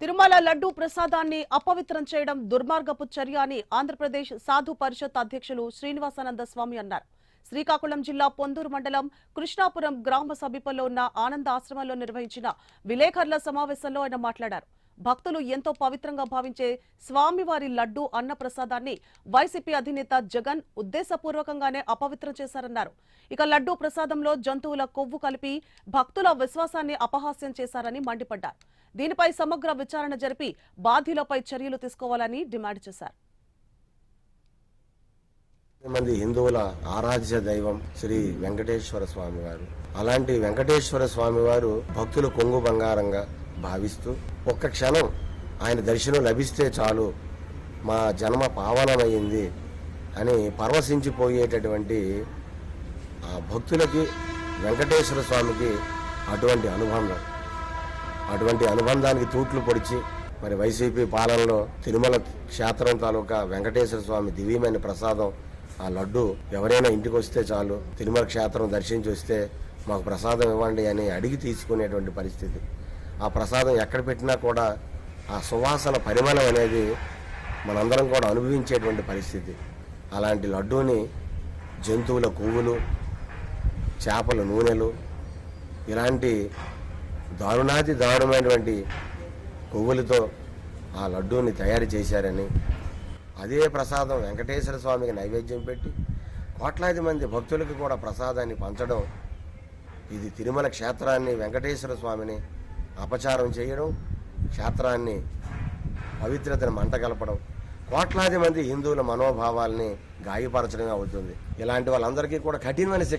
తిరుమల లడ్డూ ప్రసాదాన్ని అపవిత్రం చేయడం దుర్మార్గపు చర్య అని ఆంధ్రప్రదేశ్ సాధు పరిషత్ అధ్యక్షులు శ్రీనివాసానంద స్వామి అన్నారు. శ్రీకాకుళం జిల్లా పొందూరు మండలం కృష్ణాపురం గ్రామ సమీపంలో ఉన్న ఆనంద ఆశ్రమంలో నిర్వహించిన విలేకరుల సమావేశంలో ఆయన మాట్లాడారు. భక్తులు ఎంతో పవిత్రంగా భావించే స్వామివారి లడ్డూ అన్న ప్రసాదాన్ని వైసీపీ అధినేత జగన్ ఉద్దేశపూర్వకంగానే అపవిత్రం చేశారన్నారు. ఇక లడ్డూ ప్రసాదంలో జంతువుల కొవ్వు కలిపి భక్తుల విశ్వాసాన్ని అపహాస్యం చేశారని మండిపడ్డారు. దీనిపై సమగ్ర విచారణ జరిపి బాధ్యులపై చర్యలు తీసుకోవాలని డిమాండ్ చేశారు. మంది హిందువుల ఆరాధ్య దైవం శ్రీ వెంకటేశ్వర స్వామి వారు. అలాంటి వెంకటేశ్వర స్వామి వారు భక్తులు కొంగు బంగారంగా భావిస్తూ ఒక్క క్షణం ఆయన దర్శనం లభిస్తే చాలు మా జన్మ పావనమైంది అని పరవశించిపోయేటటువంటి ఆ భక్తులకి వెంకటేశ్వర స్వామికి అటువంటి అనుబంధానికి తూట్లు పొడిచి మరి వైసీపీ పాలనలో తిరుమల క్షేత్రం తాలూకా వెంకటేశ్వర స్వామి దివ్యమైన ప్రసాదం ఆ లడ్డు ఎవరైనా ఇంటికి వస్తే చాలు తిరుమల క్షేత్రం దర్శించి వస్తే మాకు ప్రసాదం ఇవ్వండి అని అడిగి తీసుకునేటువంటి పరిస్థితి. ఆ ప్రసాదం ఎక్కడ పెట్టినా కూడా ఆ సువాసన పరిమళం అనేది మనందరం కూడా అనుభవించేటువంటి పరిస్థితి. అలాంటి లడ్డూని జంతువుల కొవ్వులు, చేపల నూనెలు, ఇలాంటి దారుణమైనటువంటి కొవ్వులతో ఆ లడ్డూని తయారు చేశారని, అదే ప్రసాదం వెంకటేశ్వర స్వామికి నైవేద్యం పెట్టి కోట్లాది మంది భక్తులకు కూడా ప్రసాదాన్ని పంచడం, ఇది తిరుమల క్షేత్రాన్ని వెంకటేశ్వర స్వామిని అపచారం చేయడం, క్షేత్రాన్ని పవిత్రతను మంటగలపడం, కోట్లాది మంది హిందువుల మనోభావాల్ని గాయపరచడమే అవుతుంది. ఇలాంటి వాళ్ళందరికీ కూడా కఠినమైన